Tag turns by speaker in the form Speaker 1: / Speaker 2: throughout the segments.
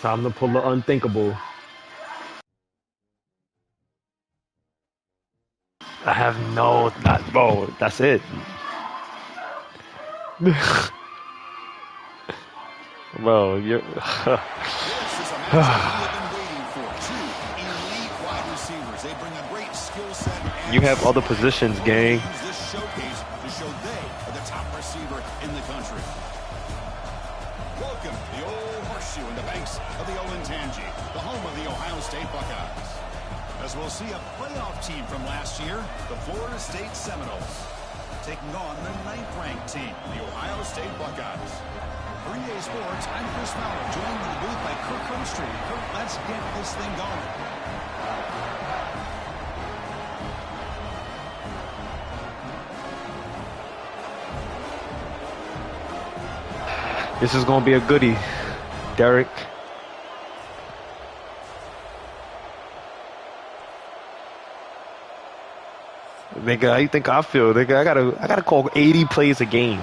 Speaker 1: Time to pull the unthinkable. I have no, not, bro. That's it. Bro, you're.
Speaker 2: This is a matchup we have been waiting for. Two elite wide receivers. They bring a great skill set.
Speaker 1: You have other positions, gang.
Speaker 2: Use this showcase to show they are the top receiver in the country. Welcome to the old horseshoe in the banks of the Olentangy, the home of the Ohio State Buckeyes. As we'll see a playoff team from last year, the Florida State Seminoles, taking on the 9th-ranked team, the Ohio State Buckeyes. For EA Sports, I'm Chris Mallett, joined in the booth by Kirk Homestreet. Kirk, let's get this thing going.
Speaker 1: This is gonna be a goodie, Derek. Nigga, how you think I feel? Nigga, I gotta call 80 plays a game.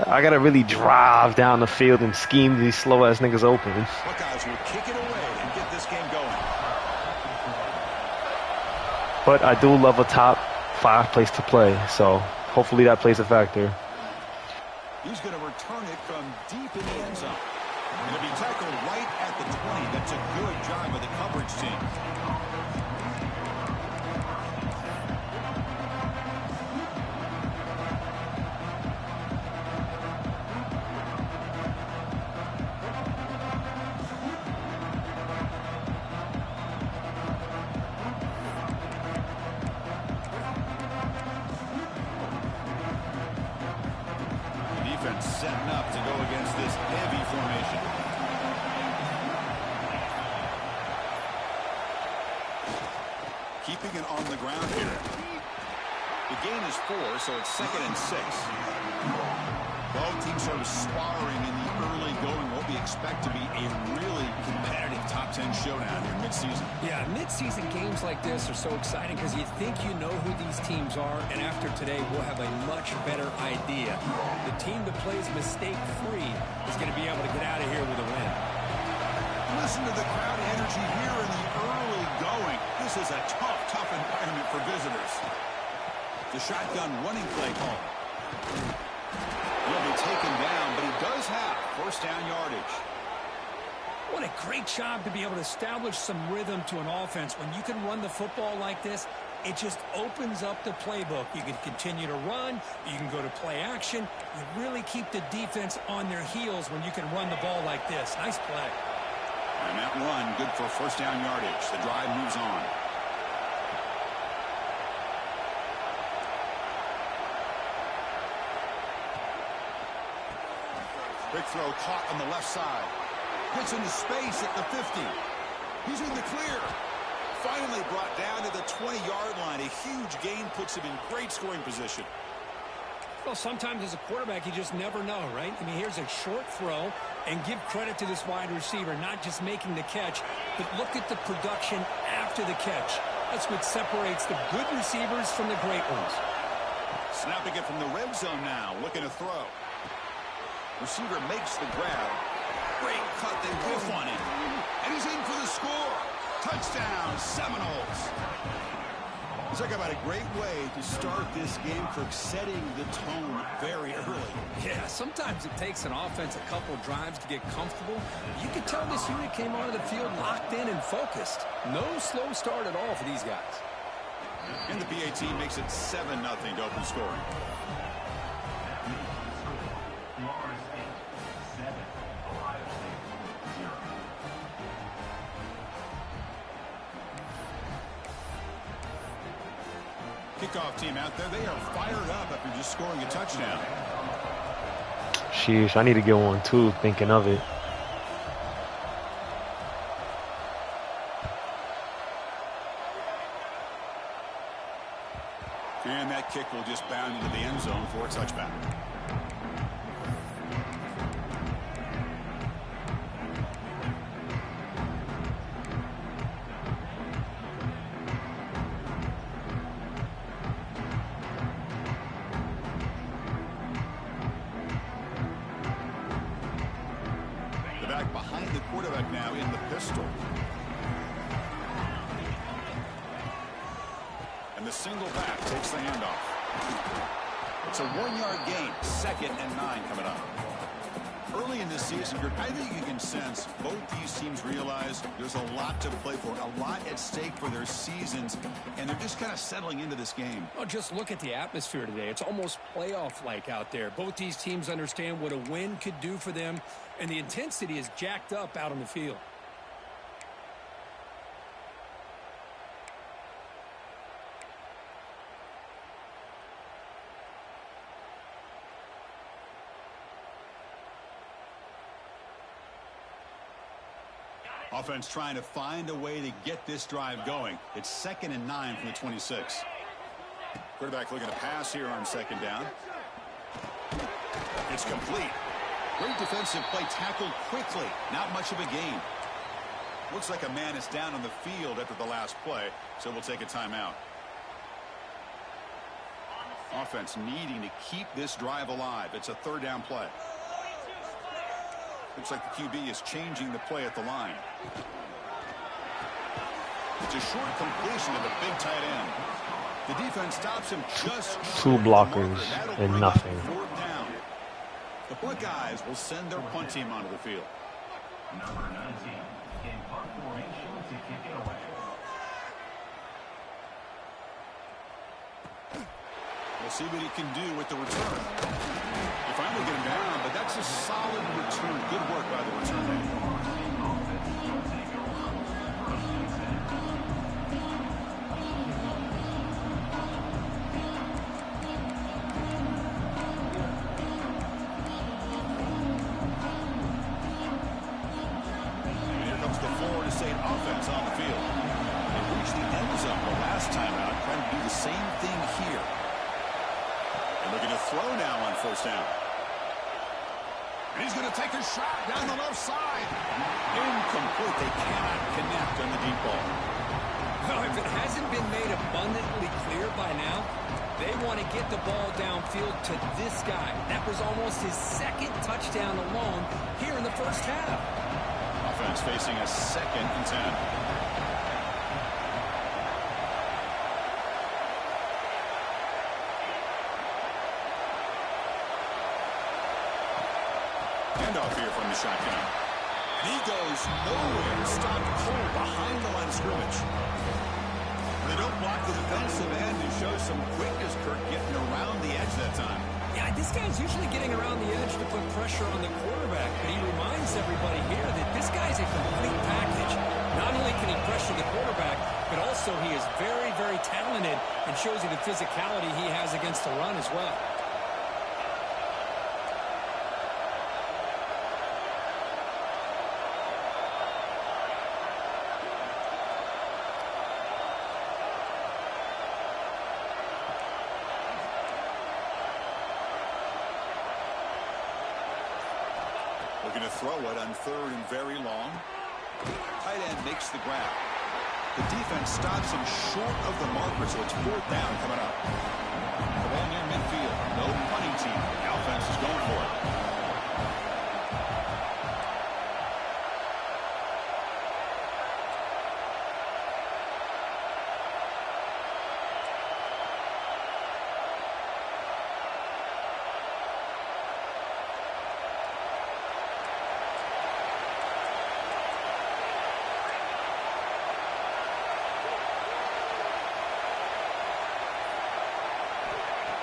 Speaker 1: I gotta really drive down the field and scheme these slow ass niggas open.
Speaker 2: Buckeyes will kick it away and get this game going.
Speaker 1: But I do love a top 5 place to play, so hopefully that plays a factor.
Speaker 2: He's going to return it from deep in the end zone. Going to be tackled right at the 20. That's a good job of the coverage team. Setting up to go against this heavy formation. Keeping it on the ground here. The gain is 4, so it's 2nd and 6. Both teams sort of sparring in the early going. What we expect to be a really competitive top 10 showdown here mid-season.
Speaker 3: Yeah, mid-season games like this are so exciting because you think you know who these teams are, and after today, we'll have a much better idea. The team that plays mistake-free is going to be able to get out of here with a win.
Speaker 2: Listen to the crowd energy here in the early going. This is a tough environment for visitors. The shotgun running play call. He'll be taken down, but he does have first down yardage.
Speaker 3: What a great job to be able to establish some rhythm to an offense. When you can run the football like this, it just opens up the playbook. You can continue to run. You can go to play action. You really keep the defense on their heels when you can run the ball like this. Nice play.
Speaker 2: And that run, good for first down yardage. The drive moves on. Quick throw caught on the left side. Gets into space at the 50. He's in the clear. Finally brought down to the 20-yard line. A huge gain puts him in great scoring position.
Speaker 3: Well, sometimes as a quarterback, you just never know, right? I mean, here's a short throw, and give credit to this wide receiver, not just making the catch, but look at the production after the catch. That's what separates the good receivers from the great ones.
Speaker 2: Snapping it from the red zone now, looking to throw. Receiver makes the grab. Great cut, they whiff on him. And he's in for the score. Touchdown, Seminoles. Talk about a great way to start this game, for setting the tone very early.
Speaker 3: Yeah, sometimes it takes an offense a couple drives to get comfortable. You could tell this unit came onto the field locked in and focused. No slow start at all for these guys.
Speaker 2: And the PAT makes it 7-0 to open scoring. Kickoff team out there, they are fired up after just scoring a touchdown.
Speaker 1: Sheesh, I need to get one too, thinking of it.
Speaker 2: And that kick will just bound into the end zone for a touchback. back behind the quarterback now in the pistol. And the single back takes the handoff. It's a 1-yard gain. 2nd and 9 coming up. Early in this season, I think you can sense both these teams realize there's a lot to play for, a lot at stake for their seasons, and they're just kind of settling into this game.
Speaker 3: Oh, just look at the atmosphere today. It's almost playoff-like out there. Both these teams understand what a win could do for them, and the intensity is jacked up out on the field.
Speaker 2: Offense trying to find a way to get this drive going. It's 2nd and 9 from the 26. Quarterback looking to pass here on 2nd down. It's complete. Great defensive play, tackled quickly. Not much of a gain. Looks like a man is down on the field after the last play, so we'll take a timeout. Offense needing to keep this drive alive. It's a 3rd down play. Looks like the QB is changing the play at the line. It's a short completion to the big tight end. The defense stops him just
Speaker 1: 2 blockers and nothing.
Speaker 2: 4th down. The Buckeyes will send their punt team onto the field.
Speaker 4: Number 19 in punt formation to kick it away.
Speaker 2: We'll see what he can do with the return. They finally get him down, but that's a solid return. Good work by the return man. And here comes the Florida State offense on the field. They reached the end zone the last time out, trying to do the same thing here. Looking to throw now on 1st down. And he's going to take a shot down the left side. Incomplete. They cannot connect on the deep ball.
Speaker 3: Well, if it hasn't been made abundantly clear by now, they want to get the ball downfield to this guy. That was almost his 2nd touchdown alone here in the 1st half.
Speaker 2: Offense facing a 2nd and 10. Handoff here from the shotgun. And he goes nowhere. Stopped cold behind the line of scrimmage. They don't block the defensive end and show some quickness, Kirk, getting around the edge that time.
Speaker 3: Yeah, this guy's usually getting around the edge to put pressure on the quarterback, but he reminds everybody here that this guy's a complete package. Not only can he pressure the quarterback, but also he is very, very talented and shows you the physicality he has against the run as well.
Speaker 2: Looking to throw it on 3rd and very long. Tight end makes the grab. The defense stops him short of the marker, so it's 4th down coming up. The ball near midfield. No punting team. The offense is going for it.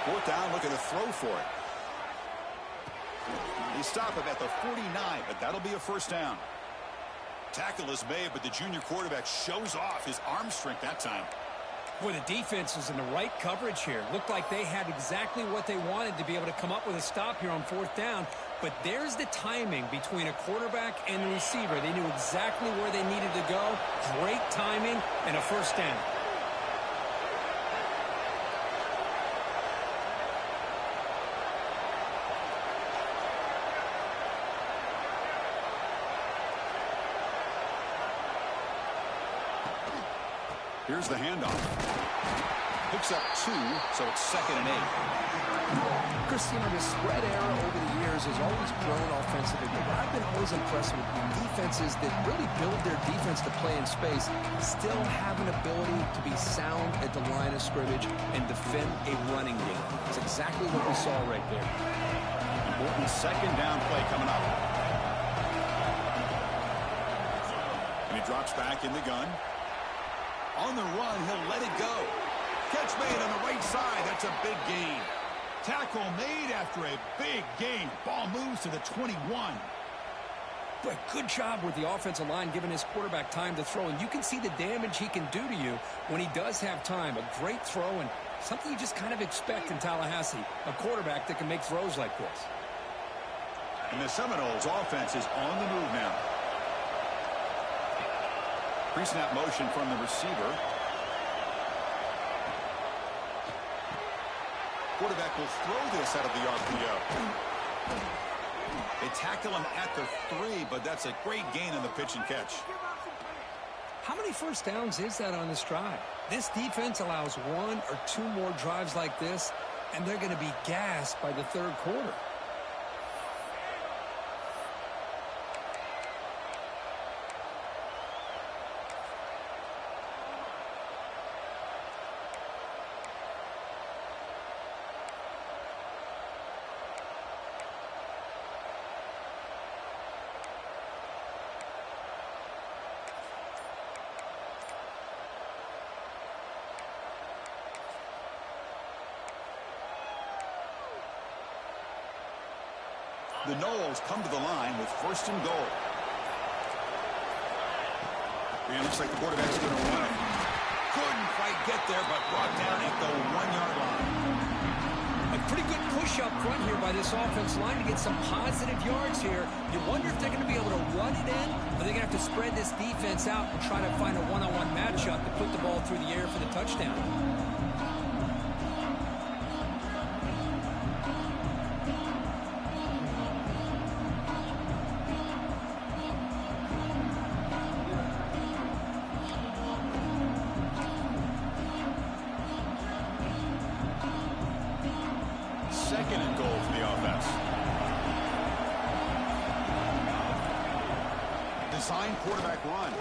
Speaker 2: Fourth down, looking to throw for it. They stop him at the 49, but that'll be a 1st down. Tackle is made, but the junior quarterback shows off his arm strength that time.
Speaker 3: Boy, the defense was in the right coverage here. Looked like they had exactly what they wanted to be able to come up with a stop here on 4th down. But there's the timing between a quarterback and the receiver. They knew exactly where they needed to go. Great timing and a 1st down.
Speaker 2: Here's the handoff. Picks up 2, so it's 2nd and 8.
Speaker 3: Chris, you know, the spread era over the years has always grown offensively, but what I've been always impressed with defenses that really build their defense to play in space still have an ability to be sound at the line of scrimmage and defend a running game. It's exactly what we saw right there.
Speaker 2: Important second down play coming up. And he drops back in the gun. On the run, he'll let it go. Catch made on the right side. That's a big gain. Tackle made after a big gain. Ball moves to the 21.
Speaker 3: But good job with the offensive line giving his quarterback time to throw. And you can see the damage he can do to you when he does have time. A great throw and something you just kind of expect in Tallahassee. A quarterback that can make throws like this.
Speaker 2: And the Seminoles offense is on the move now. Pre-snap motion from the receiver. Quarterback will throw this out of the RPO. They tackle him at the 3, but that's a great gain on the pitch and catch.
Speaker 3: How many first downs is that on this drive? This defense allows 1 or 2 more drives like this, and they're going to be gassed by the third quarter.
Speaker 2: The Noles come to the line with first and goal. And it looks like the quarterback's going to run it. Couldn't quite get there, but brought down at the 1-yard line.
Speaker 3: A pretty good push up front here by this offense line to get some positive yards here. You wonder if they're going to be able to run it in, or they're going to have to spread this defense out and try to find a one-on-one matchup to put the ball through the air for the touchdown.
Speaker 2: Second and goal for the offense. Design quarterback run.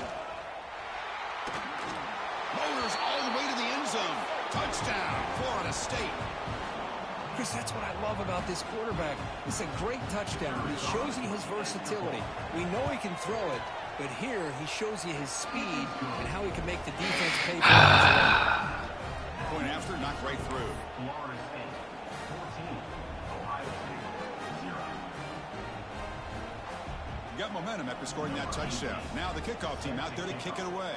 Speaker 2: Motors all the way to the end zone. Touchdown, Florida State.
Speaker 3: Chris, that's what I love about this quarterback. It's a great touchdown. He shows you his versatility. We know he can throw it, but here he shows you his speed and how he can make the defense pay for it.
Speaker 2: Point after, knocked right through.
Speaker 4: Florida State 14, Ohio State 0.
Speaker 2: Got momentum after scoring that touchdown. Now the kickoff team out there to kick it away.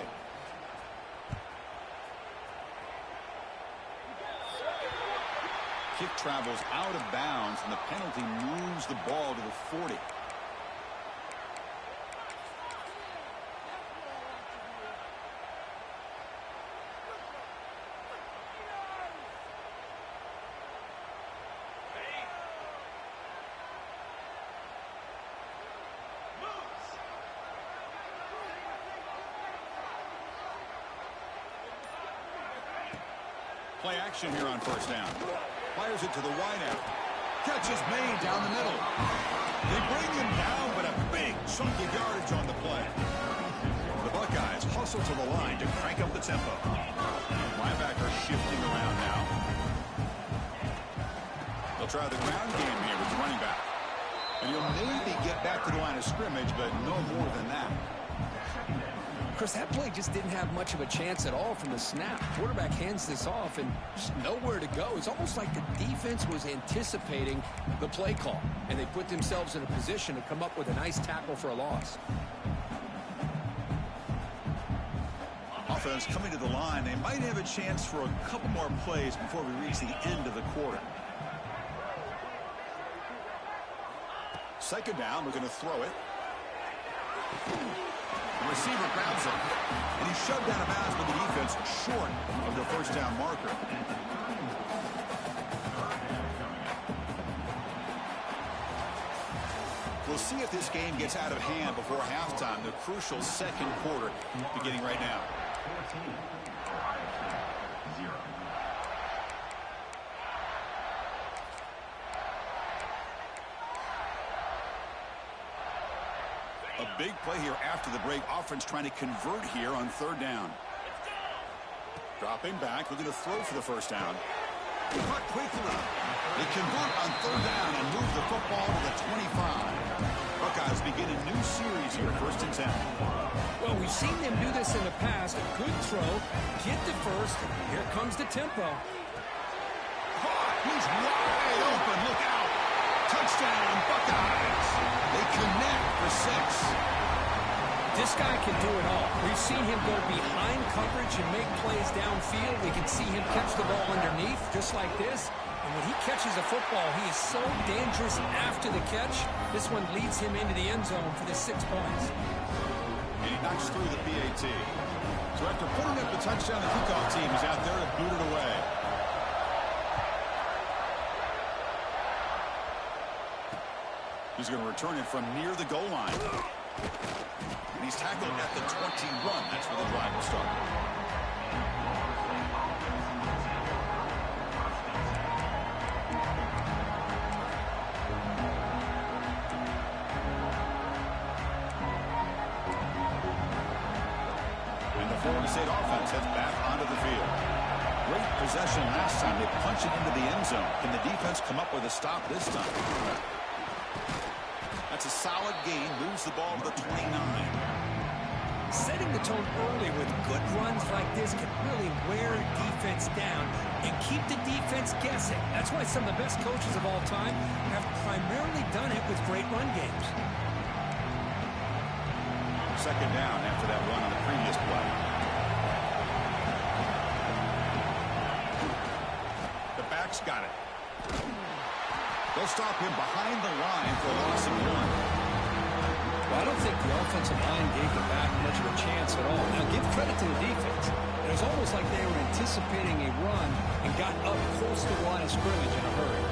Speaker 2: Kick travels out of bounds, and the penalty moves the ball to the 40. Play action here on first down. Fires it to the wideout. Catch is made down the middle. They bring him down, but a big chunk of yardage on the play. The Buckeyes hustle to the line to crank up the tempo. Linebacker shifting around now. They'll try the ground game here with the running back. And he'll maybe get back to the line of scrimmage, but no more than that.
Speaker 3: Chris, that play just didn't have much of a chance at all from the snap. Quarterback hands this off and just nowhere to go. It's almost like the defense was anticipating the play call, and they put themselves in a position to come up with a nice tackle for a loss.
Speaker 2: Offense coming to the line. They might have a chance for a couple more plays before we reach the end of the quarter. Second down, we're going to throw it. The receiver grabs him, and he's shoved out of bounds with the defense short of the first down marker. We'll see if this game gets out of hand before halftime. The crucial second quarter beginning right now.
Speaker 4: 14, Ohio State 0.
Speaker 2: A big play here after the break. Offense trying to convert here on third down. Dropping back, looking to throw for the first down. Caught quickly. They convert on third down and move the football to the 25. Buckeyes begin a new series here, 1st and 10.
Speaker 3: Well, we've seen them do this in the past. A good throw, get to first. Here comes the tempo.
Speaker 2: He's wide open. Look out. Touchdown, Buckeyes. They connect for 6.
Speaker 3: This guy can do it all. We've seen him go behind coverage and make plays downfield. We can see him catch the ball underneath, just like this. And when he catches a football, he is so dangerous after the catch. This one leads him into the end zone for the 6 points.
Speaker 2: And he knocks through the PAT. So after putting up the touchdown, the kickoff team is out there to boot it away. He's going to return it from near the goal line. And he's tackled at the 21. That's where the drive will start. And the Florida State offense heads back onto the field. Great possession last time. They punch it into the end zone. Can the defense come up with a stop this time? That's a solid gain. Moves the ball to the 29.
Speaker 3: Setting the tone early with good runs like this can really wear defense down and keep the defense guessing. That's why some of the best coaches of all time have primarily done it with great run games.
Speaker 2: Second down after that run on the previous play. The back's got it. They'll stop him behind the line for a loss of 1.
Speaker 3: Well, I don't think the offensive line gave the back much of a chance at all. Now, give credit to the defense. It was almost like they were anticipating a run and got up close to the line of scrimmage in a hurry.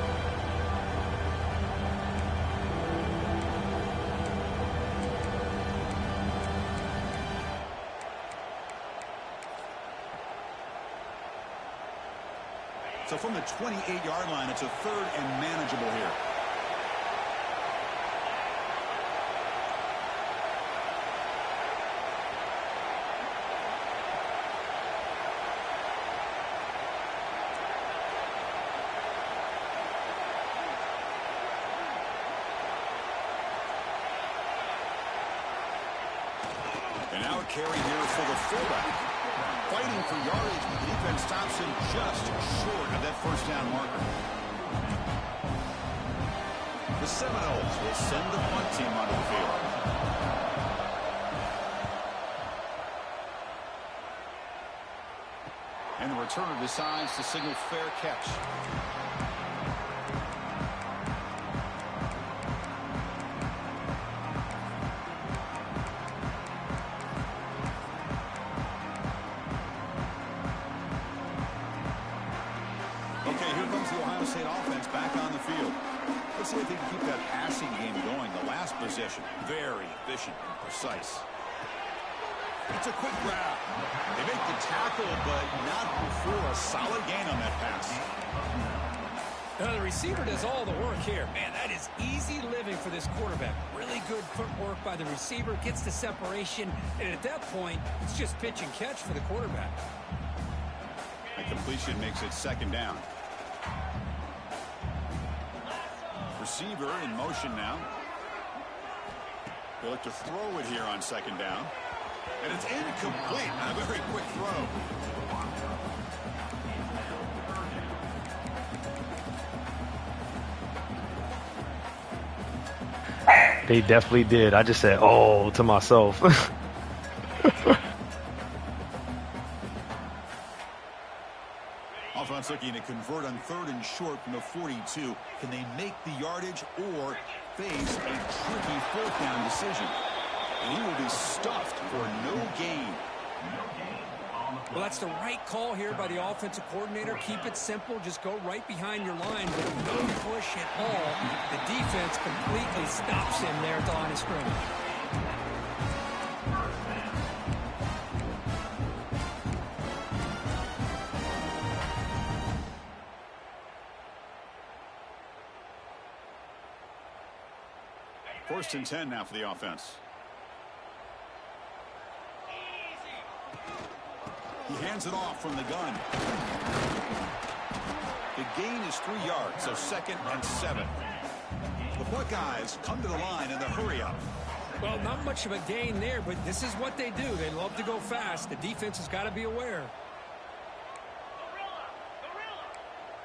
Speaker 2: So from the 28-yard line, it's a 3rd and manageable here. And now a carry here for the fullback. Fighting for yardage, but the defense stops him just short of that first down marker. The Seminoles will send the punt team onto the field. And the returner decides to signal fair catch. Let's see if they can keep that passing game going. The last possession, very efficient and precise. It's a quick grab. They make the tackle, but not before a solid gain on that pass.
Speaker 3: Now, the receiver does all the work here. Man, that is easy living for this quarterback. Really good footwork by the receiver, gets the separation, and at that point, it's just pitch and catch for the quarterback.
Speaker 2: The completion makes it 2nd down. Receiver in motion now. They look to throw it here on 2nd down. And it's incomplete. A very quick throw.
Speaker 1: They definitely did. I just said, oh, to myself.
Speaker 2: Offense looking to convert on 3rd and short from the 42. Can they make the yardage or face a tricky 4th down decision? And he will be stuffed for no gain.
Speaker 3: Well, that's the right call here by the offensive coordinator. Keep it simple. Just go right behind your line with no push at all. The defense completely stops him there at the line of scrimmage.
Speaker 2: First and 10 now for the offense. He hands it off from the gun. The gain is 3 yards, so 2nd and 7. The Buckeyes come to the line in the hurry-up.
Speaker 3: Well, not much of a gain there, but this is what they do. They love to go fast. The defense has got to be aware.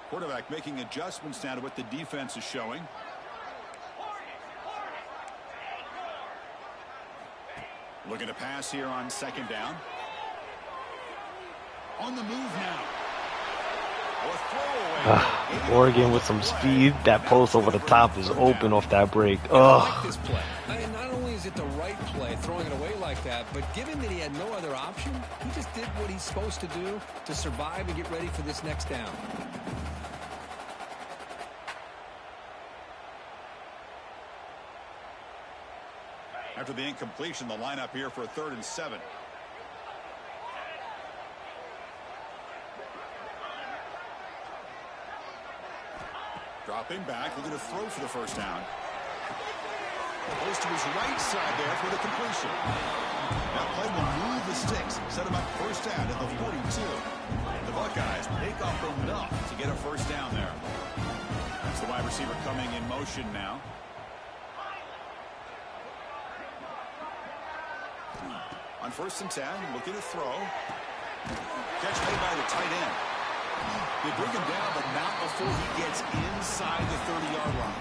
Speaker 2: Quarterback making adjustments now to what the defense is showing. Looking to pass here on 2nd down. On the move now.
Speaker 1: Oregon with some speed. That post over the top is open off that break.
Speaker 3: I like this play. And not only is it the right play, throwing it away like that, but given that he had no other option, he just did what he's supposed to do to survive and get ready for this next down.
Speaker 2: After the incompletion, the lineup here for a 3rd and 7. Dropping back, looking to throw for the 1st down. Goes to his right side there for the completion. Now play will move the sticks, set him up 1st down at the 42. The Buckeyes pick up enough to get a 1st down there. That's the wide receiver coming in motion now. On 1st and 10, looking to throw. Catch made by the tight end. They bring him down, but not before he gets inside the 30-yard line.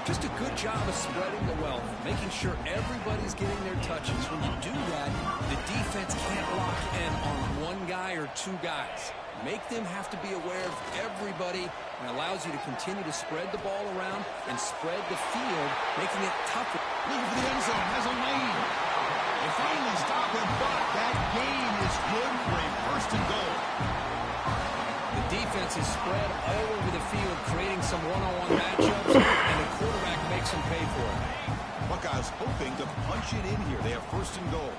Speaker 3: Just a good job of spreading the wealth, making sure everybody's getting their touches. When you do that, the defense can't lock in on one guy or 2 guys. Make them have to be aware of everybody, and allows you to continue to spread the ball around and spread the field, making it tougher.
Speaker 2: Looking for the end zone, has a lane. They finally stop him, but that gain is good for a 1st and goal.
Speaker 3: The defense is spread all over the field, creating some one-on-one matchups, and the quarterback makes them pay for it.
Speaker 2: Buckeyes hoping to punch it in here. They have 1st and goal.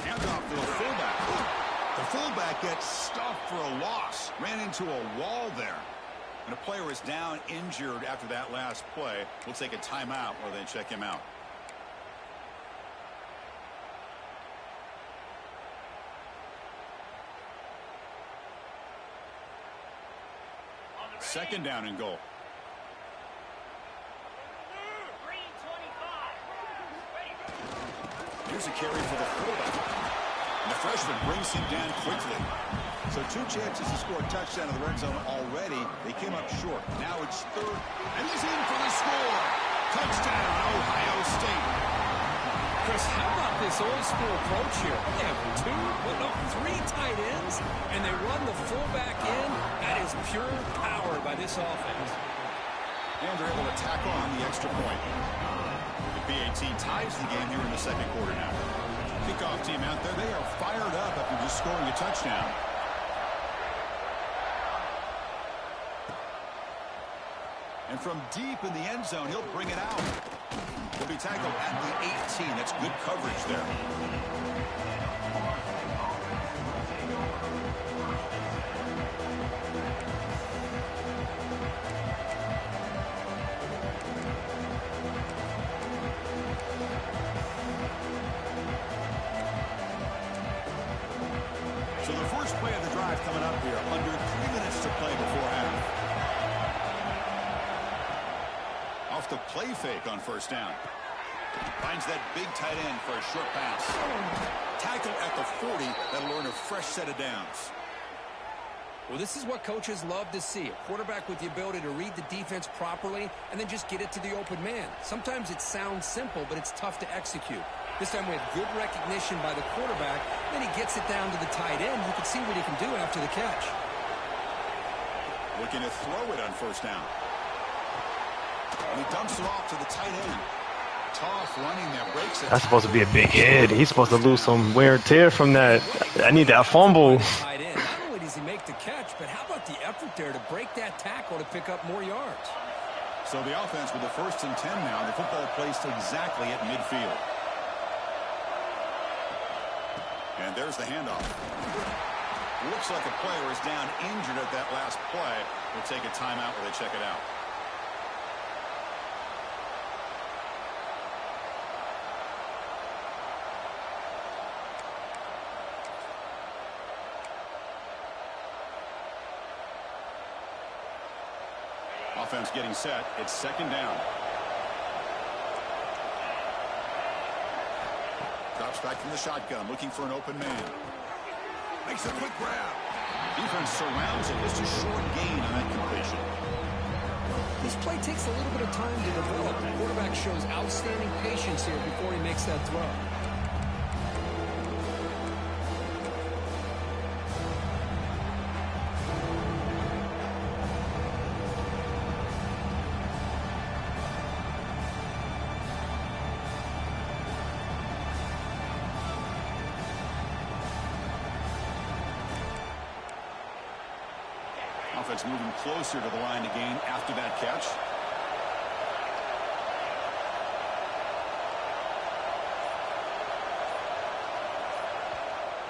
Speaker 2: Handoff to the fullback. The fullback gets stuffed for a loss. Ran into a wall there. And a player is down injured after that last play. We'll take a timeout or they check him out. Second down and goal. Here's a carry for the fullback. And the freshman brings him down quickly. So 2 chances to score a touchdown in the red zone already. They came up short. Now it's 3rd. And he's in for the score. Touchdown, Ohio State.
Speaker 3: Chris, how about this old school approach here? They have 3 tight ends, and they run the fullback in. That is pure power by this offense.
Speaker 2: And they're able to tack on the extra point. The BAT ties the game here in the 2nd quarter now. Kickoff team out there, they are fired up after just scoring a touchdown. And from deep in the end zone, he'll bring it out. He'll be tackled at the 18. That's good coverage there. So the first play of the drive coming up here. Under 3 minutes to play before half. Off the play fake on 1st down. Finds that big tight end for a short pass. Tackle at the 40. That'll earn a fresh set of downs.
Speaker 3: Well, this is what coaches love to see. A quarterback with the ability to read the defense properly and then just get it to the open man. Sometimes it sounds simple, but it's tough to execute. This time we have good recognition by the quarterback. Then he gets it down to the tight end. You can see what he can do after the catch.
Speaker 2: Looking to throw it on 1st down. And he dumps it off to the tight end. Tough running there. Breaks it.
Speaker 1: That's supposed to be a big hit. He's supposed to lose some wear and tear from that. I need that fumble.
Speaker 3: Tight end. Not only does he make the catch, but how about the effort there to break that tackle to pick up more yards?
Speaker 2: So the offense with the 1st and 10 now. The football placed exactly at midfield. And there's the handoff. Looking Looks like a player is down injured at that last play. We'll take a timeout while they check it out. Offense getting set. It's second down. Drops back from the shotgun, looking for an open man. Makes a quick grab. Defense surrounds it. Just a short gain on that completion.
Speaker 3: This play takes a little bit of time to develop. The quarterback shows outstanding patience here before he makes that throw.
Speaker 2: Offense moving closer to the line to gain after that catch.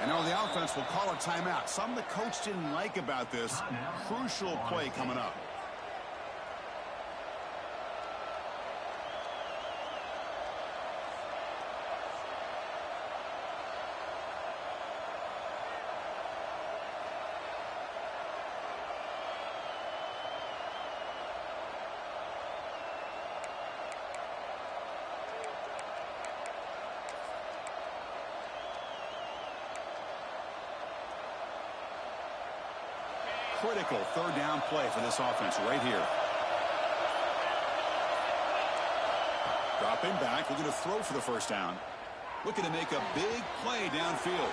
Speaker 2: And now the offense will call a timeout. Something the coach didn't like about this. Crucial play coming up. Critical third down play for this offense right here. Dropping back, looking to throw for the first down. Looking to make a big play downfield.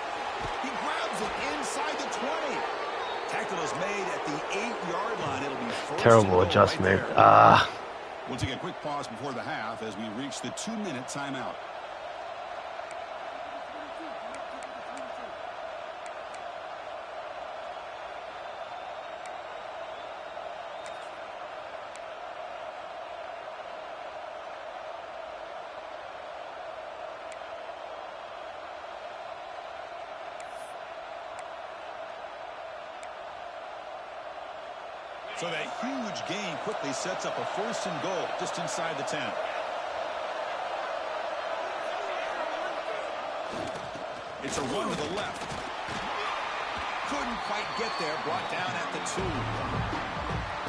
Speaker 2: He grabs it inside the 20. Tackle is made at the 8-yard line. It'll be first
Speaker 1: Terrible adjustment.
Speaker 2: Right. We'll take a quick pause before the half as we reach the 2-minute timeout. So that huge gain quickly sets up a 1st and goal just inside the 10. It's a run to the left. Couldn't quite get there. Brought down at the 2.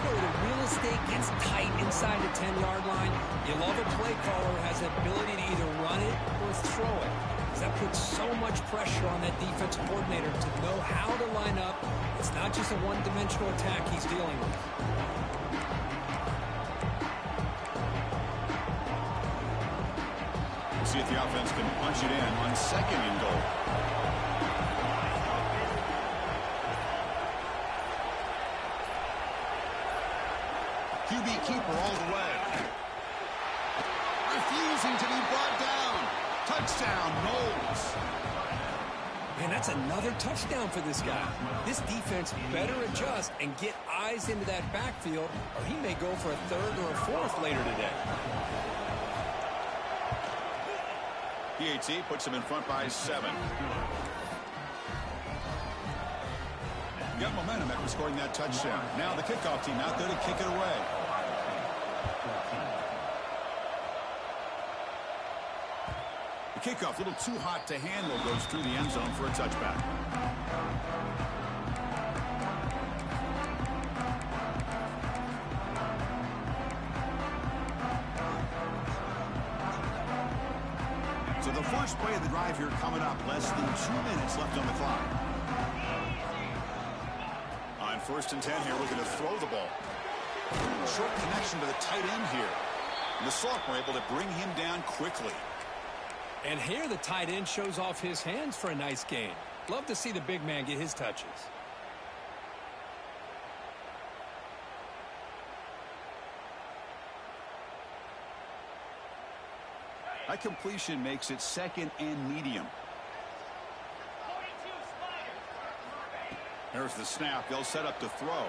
Speaker 3: Where the real estate gets tight inside the 10-yard line, you love a play caller who has the ability to either run it or throw it. That puts so much pressure on that defensive coordinator to know how to line up. It's not just a one-dimensional attack he's dealing with.
Speaker 2: We'll see if the offense can punch it in on 2nd and goal. QB keeper all the way. Refusing to be brought down. Touchdown, Knowles.
Speaker 3: Man, that's another touchdown for this guy. This defense better adjust and get eyes into that backfield, or he may go for a 3rd or a 4th later today.
Speaker 2: PAT puts him in front by 7. Got momentum after scoring that touchdown. Now the kickoff team out there to kick it away. The kickoff, a little too hot to handle, goes through the end zone for a touchback. So the first play of the drive here coming up. Less than 2 minutes left on the clock. On 1st and 10 here, looking to throw the ball. Short connection to the tight end here. And the sophomore able to bring him down quickly.
Speaker 3: And here the tight end shows off his hands for a nice gain. Love to see the big man get his touches.
Speaker 2: That completion makes it 2nd and medium. There's the snap. They'll set up to throw.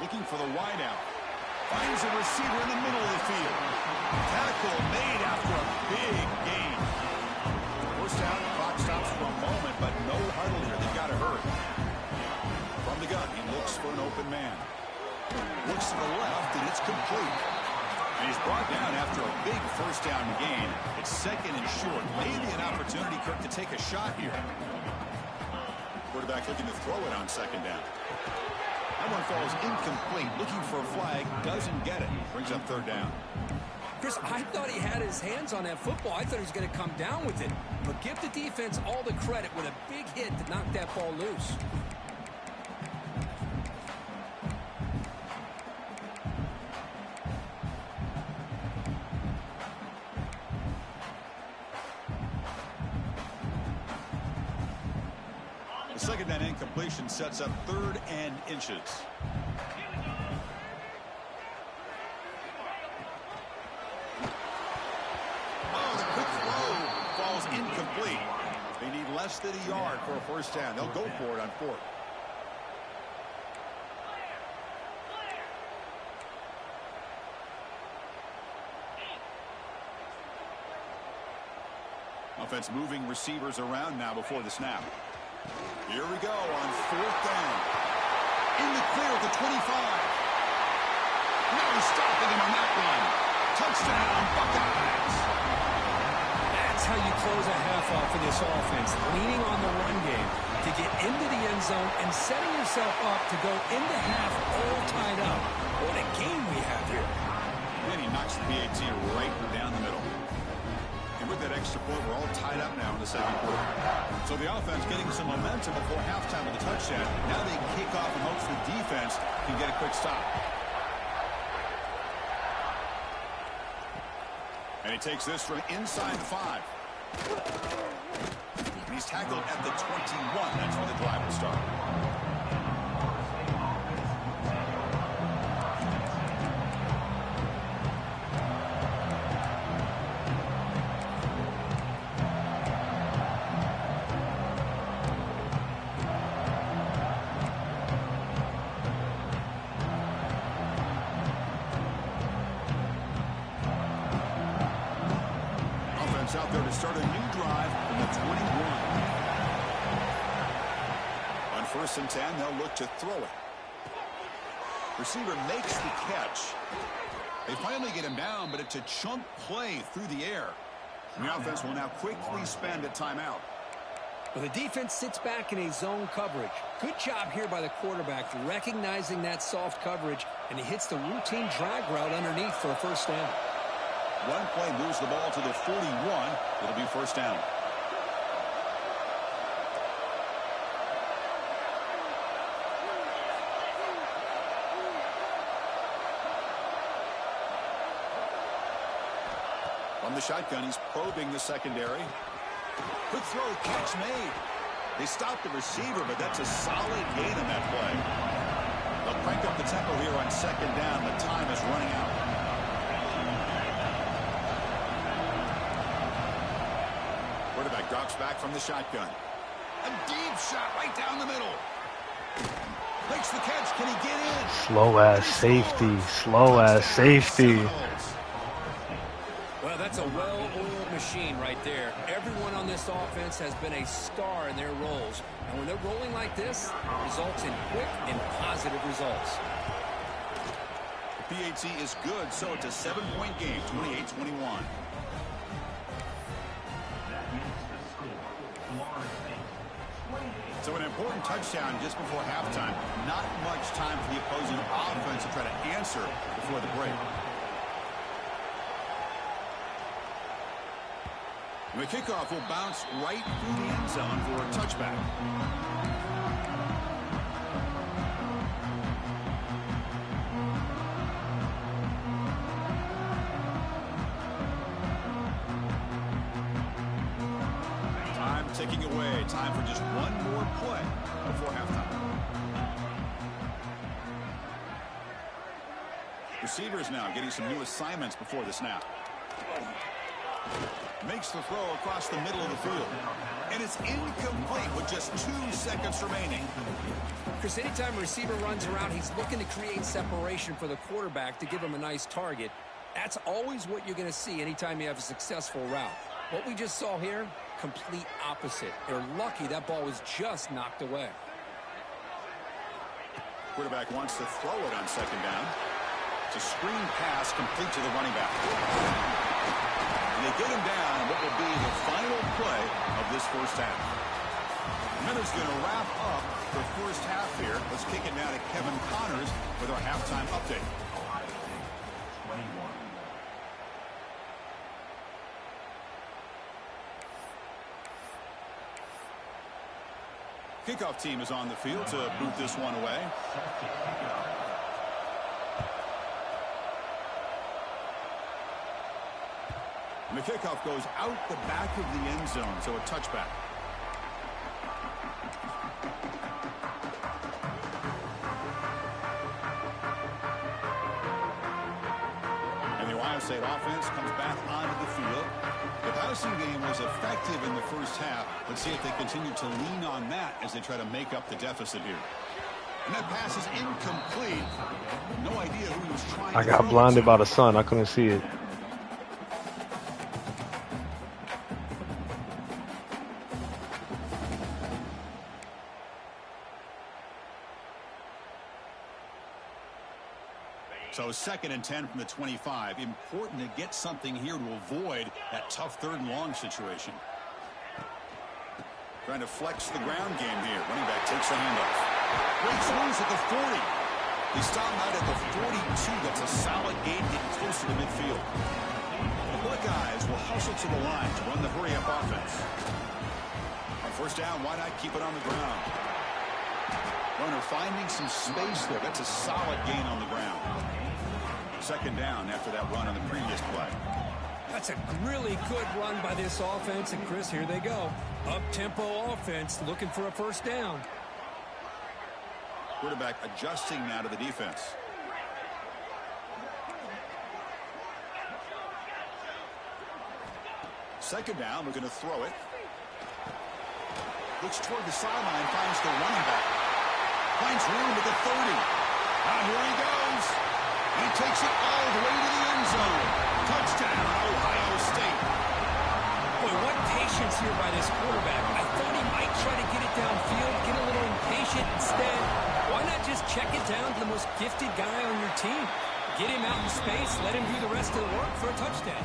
Speaker 2: Looking for the wideout. Finds a receiver in the middle of the field. Tackle made after a big gain. First out, clock stops for a moment, but no huddle here. They've got to hurry. open man. Looks to the left, and it's complete. And he's brought down after a big first down gain. It's second and short. Maybe an opportunity, Kirk, to take a shot here. Quarterback looking to throw it on second down. That one falls incomplete. Looking for a flag. Doesn't get it. Brings up third down.
Speaker 3: Chris, I thought he had his hands on that football. I thought he was going to come down with it. But give the defense all the credit with a big hit to knock that ball loose.
Speaker 2: The second down incompletion sets up 3rd and inches. Oh, the quick throw falls incomplete. They need less than a yard for a first down. They'll go for it on 4th. Offense moving receivers around now before the snap. Here we go on 4th down. In the clear at the 25. Now he's stopping him on that one. Touchdown, Buckeyes.
Speaker 3: That's how you close a half off for this offense. Leaning on the run game to get into the end zone and setting yourself up to go into half all tied up. What a game we have here.
Speaker 2: And he knocks the PAT right down the middle. And with that extra point, we're all tied up now in the second quarter. So the offense getting some momentum before halftime with a touchdown. Now they kick off and hopes the defense can get a quick stop. And he takes this from inside the 5. And he's tackled at the 21. That's where the drive will start. Out there to start a new drive from the 21. On 1st and 10, they'll look to throw it. Receiver makes the catch. They finally get him down, but it's a chunk play through the air. And the offense will now quickly spend a timeout.
Speaker 3: Well, the defense sits back in a zone coverage. Good job here by the quarterback recognizing that soft coverage, and he hits the routine drag route underneath for a first down.
Speaker 2: One play moves the ball to the 41. It'll be first down. From the shotgun, he's probing the secondary. Quick throw, catch made. They stop the receiver, but that's a solid gain on that play. They'll crank up the tempo here on second down. The time is running out. Quarterback drops back from the shotgun. A deep shot right down the middle. Makes the catch. Can he get in?
Speaker 1: Slow ass safety. Slow ass safety.
Speaker 3: Well, that's a well-oiled machine right there. Everyone on this offense has been a star in their roles. And when they're rolling like this, it results in quick and positive results.
Speaker 2: The PAT is good, so it's a 7-point game, 28-21. So an important touchdown just before halftime. Not much time for the opposing offense to try to answer before the break. And the kickoff will bounce right through the end zone for a touchback. Ticking away. Time for just one more play before halftime. Receivers now getting some new assignments before the snap. Makes the throw across the middle of the field. And it's incomplete with just 2 seconds remaining.
Speaker 3: Chris, anytime a receiver runs around, he's looking to create separation for the quarterback to give him a nice target. That's always what you're going to see anytime you have a successful route. What we just saw here, complete opposite. They're lucky that ball was just knocked away.
Speaker 2: Quarterback wants to throw it on second down. It's a screen pass complete to the running back. And they get him down in what will be the final play of this first half. Minutes going to wrap up the first half here. Let's kick it now to Kevin Connors with our halftime update. Kickoff team is on the field to boot this one away. And the kickoff goes out the back of the end zone, so a touchback. And the Ohio State offense comes back onto the field. The passing game was effective in the first half. Let's see if they continue to lean on that as they try to make up the deficit here. And that pass is incomplete. No idea who he was trying to
Speaker 1: I got blinded by the sun. I couldn't see it.
Speaker 2: So 2nd and 10 from the 25. Important to get something here to avoid that tough 3rd and long situation. Trying to flex the ground game here. Running back takes the handoff. Breaks loose at the 40. They stop him out at the 42. That's a solid gain, getting closer to midfield. The Buckeyes will hustle to the line to run the hurry-up offense. On first down, why not keep it on the ground? Runner finding some space there. That's a solid gain on the ground. 2nd down after that run on the previous play.
Speaker 3: That's a really good run by this offense. And, Chris, here they go. Up-tempo offense looking for a first down.
Speaker 2: Quarterback adjusting now to the defense. Second down, looking to throw it. Looks toward the sideline, finds the running back. Finds room at the 30. Now here he goes. He takes it all the way to the end zone. Touchdown, Ohio State.
Speaker 3: Boy, what patience here by this quarterback. I thought he might try to get it downfield, get a little impatient. Instead, why not just check it down to the most gifted guy on your team? Get him out in space, let him do the rest of the work for a touchdown.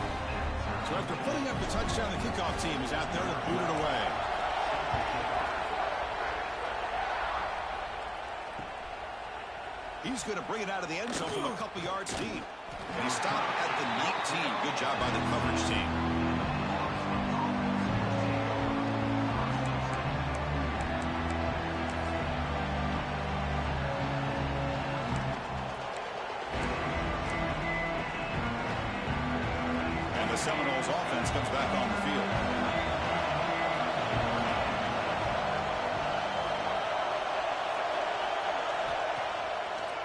Speaker 2: So after putting up the touchdown, the kickoff team is out there to boot it away. He's going to bring it out of the end zone from a couple yards deep. And he stopped at the 19. Good job by the coverage team. And the Seminoles offense comes back on the field.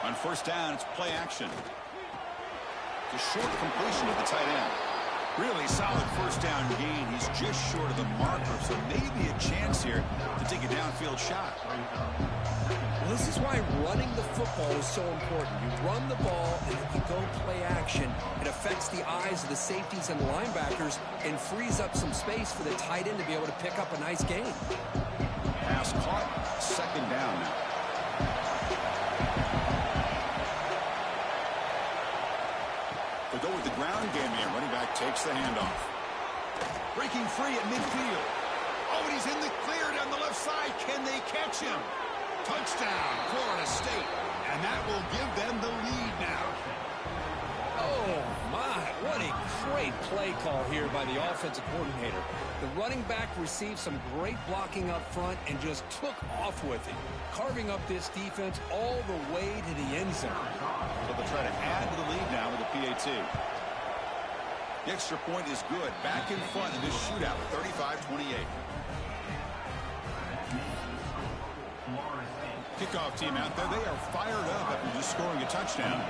Speaker 2: On first down, it's play action. It's a short completion to the tight end. Really solid first down gain. He's just short of the marker, so maybe a chance here to take a downfield shot.
Speaker 3: Well, this is why running the football is so important. You run the ball, and if you go play action, it affects the eyes of the safeties and the linebackers and frees up some space for the tight end to be able to pick up a nice gain.
Speaker 2: Pass caught. Second down now. They go with the ground game here. Running back takes the handoff. Breaking free at midfield. Oh, and he's in the clear down the left side. Can they catch him? Touchdown, Florida State. And that will give them the lead now.
Speaker 3: Oh, my. What a great play call here by the offensive coordinator. The running back received some great blocking up front and just took off with it, carving up this defense all the way to the end zone.
Speaker 2: So they'll try to add to the lead now with a PAT. The extra point is good. Back in front in this shootout, 35-28. Kickoff team out there. They are fired up after just scoring a touchdown.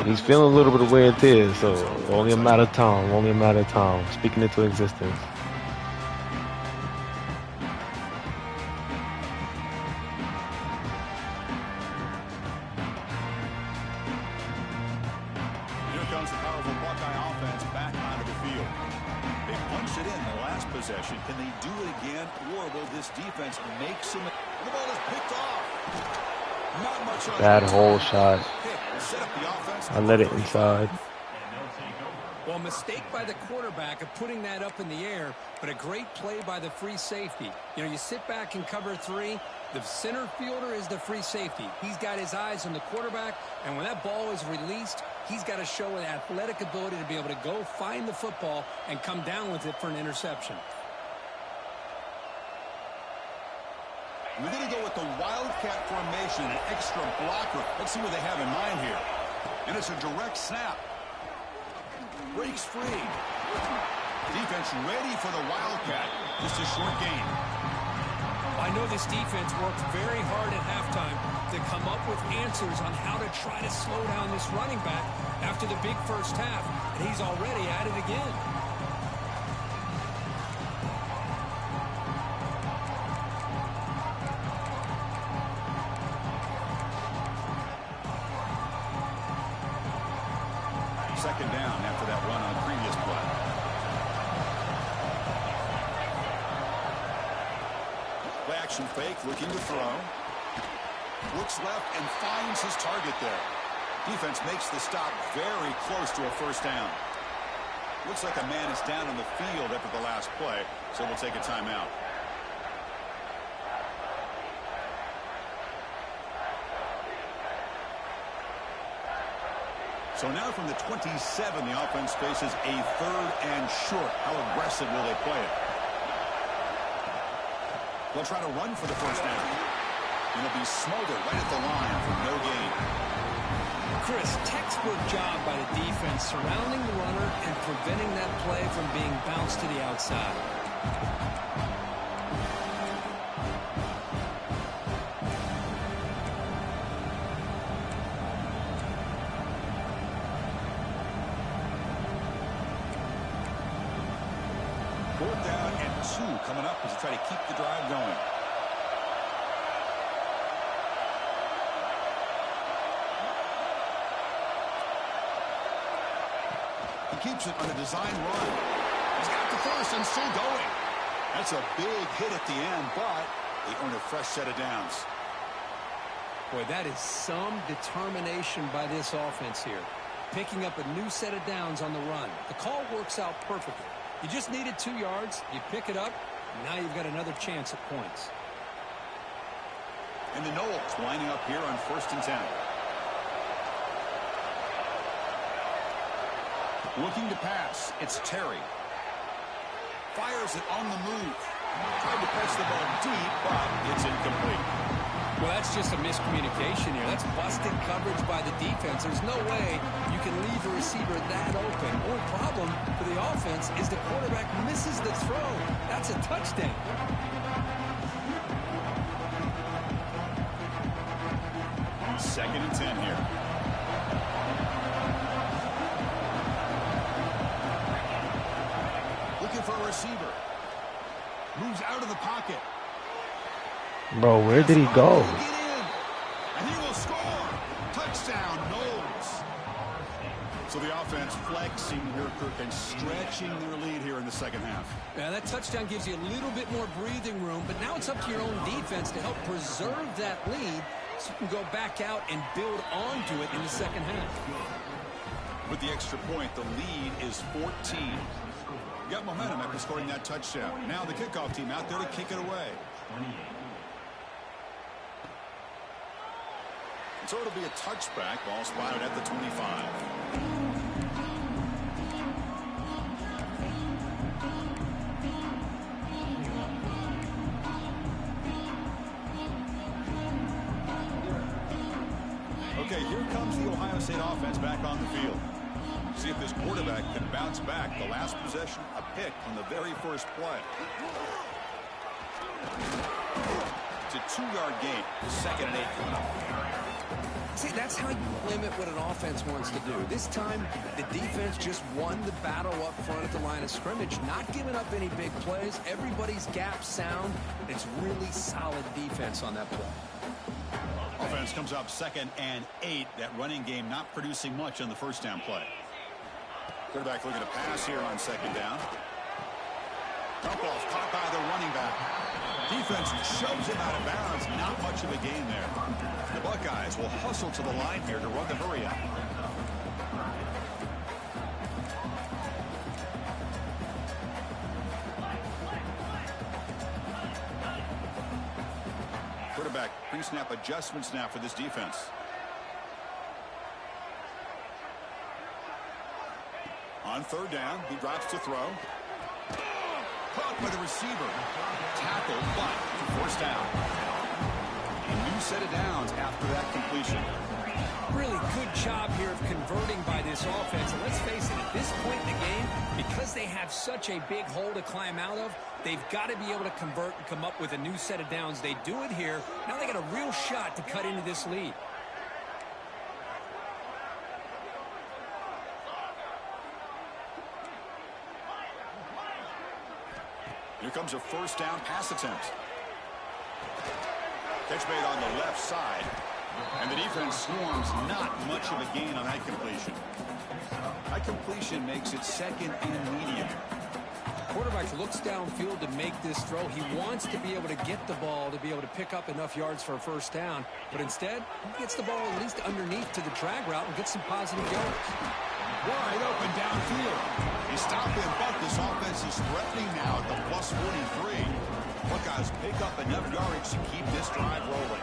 Speaker 1: He's feeling a little bit of wear and tear, so only a matter of time. Only a matter of time. Speaking into existence.
Speaker 2: Here comes the powerful Buckeye offense back onto the field. They punched it in the last possession. Can they do it again, or will this defense make some... The ball is picked off. Not much on
Speaker 1: Bad hole shot.
Speaker 2: Set up the offense.
Speaker 1: I let it inside.
Speaker 3: Well, mistake by the quarterback of putting that up in the air, but a great play by the free safety. You know, you sit back and cover 3. The center fielder is the free safety. He's got his eyes on the quarterback, and when that ball is released, he's got to show an athletic ability to be able to go find the football and come down with it for an interception.
Speaker 2: We're going to go with the Wildcat formation, an extra blocker. Let's see what they have in mind here. And it's a direct snap. Breaks free. Defense ready for the Wildcat. Just a short gain.
Speaker 3: I know this defense worked very hard at halftime to come up with answers on how to try to slow down this running back after the big first half. And he's already at it again.
Speaker 2: Second down after that run on the previous play. Play action fake, looking to throw. Looks left and finds his target there. Defense makes the stop very close to a first down. Looks like a man is down on the field after the last play, so we'll take a timeout. So now from the 27, the offense faces a 3rd and short. How aggressive will they play it? They'll try to run for the first down. And it'll be smothered right at the line for no gain.
Speaker 3: Chris, textbook job by the defense surrounding the runner and preventing that play from being bounced to the outside.
Speaker 2: Fourth down and 2 coming up as they try to keep the drive going. He keeps it on a design run. He's got the first and still going. That's a big hit at the end, but they earn a fresh set of downs.
Speaker 3: Boy, that is some determination by this offense here. Picking up a new set of downs on the run. The call works out perfectly. You just needed 2 yards. You pick it up. Now you've got another chance at points.
Speaker 2: And the Knowles lining up here on 1st and 10. Looking to pass. It's Terry. Fires it on the move. Tried to catch the ball deep, but it's incomplete.
Speaker 3: Well, that's just a miscommunication here. That's busted coverage by the defense. There's no way you can leave a receiver that open. Only problem for the offense is the quarterback misses the throw. That's a touchdown.
Speaker 2: Second and 10 here. Looking for a receiver. Moves out of the pocket.
Speaker 1: Bro, where did he go?
Speaker 2: And he will score. Touchdown, Knowles. So the offense flexing here, Kirk, and stretching their lead here in the second half.
Speaker 3: Yeah, that touchdown gives you a little bit more breathing room, but now it's up to your own defense to help preserve that lead so you can go back out and build onto it in the second half.
Speaker 2: With the extra point, the lead is 14. Got momentum after scoring that touchdown. Now the kickoff team out there to kick it away. So it'll be a touchback. Ball spotted at the 25. Okay, here comes the Ohio State offense back on the field. See if this quarterback can bounce back. The last possession, a pick on the very first play. It's a 2-yard gain. 2nd and 8 coming up.
Speaker 3: See, that's how you limit what an offense wants to do. This time, the defense just won the battle up front at the line of scrimmage, not giving up any big plays. Everybody's gap sound. It's really solid defense on that play.
Speaker 2: Offense comes up 2nd and 8. That running game not producing much on the first down play. Quarterback looking to pass here on 2nd down. Dump off caught by the running back. Defense shoves him out of bounds. Not much of a gain there. The Buckeyes will hustle to the line here to run the hurry up. Quarterback pre-snap adjustments now for this defense. On third down, he drops to throw. Caught by the receiver. Tackled, but forced down. A new set of downs after that completion.
Speaker 3: Really good job here of converting by this offense. And let's face it, at this point in the game, because they have such a big hole to climb out of, they've got to be able to convert and come up with a new set of downs. They do it here. Now they got a real shot to cut into this lead.
Speaker 2: Here comes a first down pass attempt. Catch made on the left side. And the defense swarms. Not much of a gain on that completion. That completion makes it second and medium.
Speaker 3: Quarterback looks downfield to make this throw. He wants to be able to get the ball to be able to pick up enough yards for a first down. But instead, he gets the ball at least underneath to the drag route and gets some positive yards.
Speaker 2: Wide open downfield. He stopped him, but this offense is threatening now at the plus 43. Buckeyes pick up enough yardage to keep this drive rolling.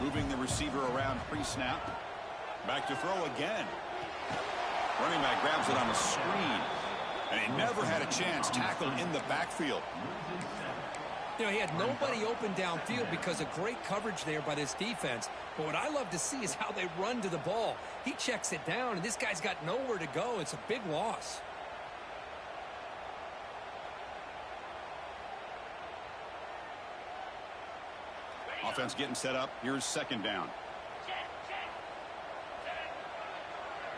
Speaker 2: Moving the receiver around pre-snap. Back to throw again. Running back grabs it on the screen. And he never had a chance tackled in the backfield.
Speaker 3: You know, he had nobody open downfield because of great coverage there by this defense. But what I love to see is how they run to the ball. He checks it down, and this guy's got nowhere to go. It's a big loss.
Speaker 2: Offense getting set up. Here's second down.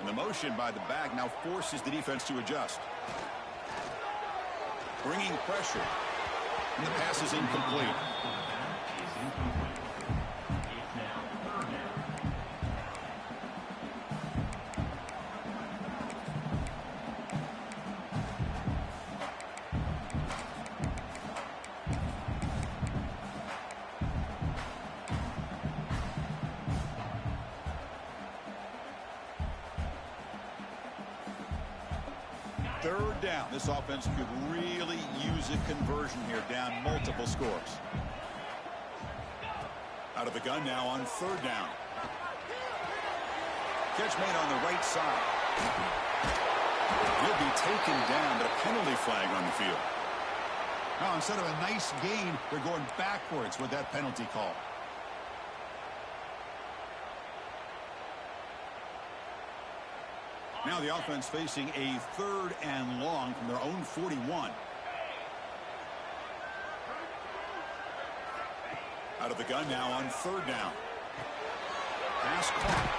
Speaker 2: And the motion by the back now forces the defense to adjust. Bringing pressure. And the pass is incomplete. Third down. This offense could really use a conversion here, down multiple scores. Out of the gun now on third down. Catch made on the right side. He'll be taken down, but a penalty flag on the field. Now, instead of a nice gain, they're going backwards with that penalty call. Now the offense facing a third and long from their own 41. Out of the gun now on third down. Pass caught.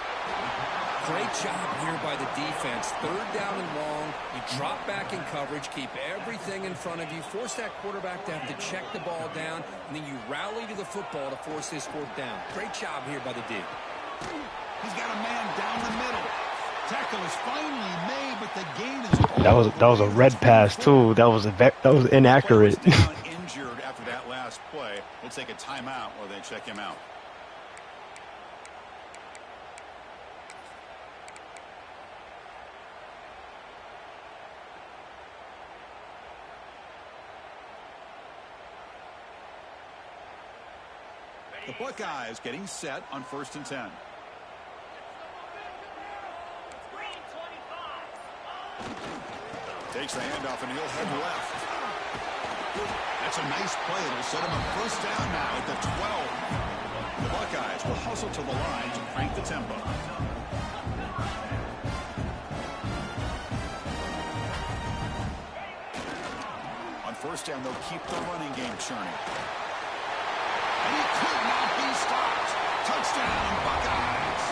Speaker 3: Great job here by the defense. Third down and long. You drop back in coverage, keep everything in front of you, force that quarterback to have to check the ball down, and then you rally to the football to force this fourth down. Great job here by the D.
Speaker 2: He's got a man down the middle. Tackle is finally made, but the gain is
Speaker 1: that was a red pass too. That was inaccurate.
Speaker 2: Injured after that last play. We'll take a timeout while they check him out. The Buckeyes getting set on 1st and 10. Takes the handoff and he'll head left. That's a nice play. It'll set him up first down now at the 12. The Buckeyes will hustle to the line to crank the tempo. On first down, they'll keep the running game churning. And he could not be stopped. Touchdown, Buckeyes.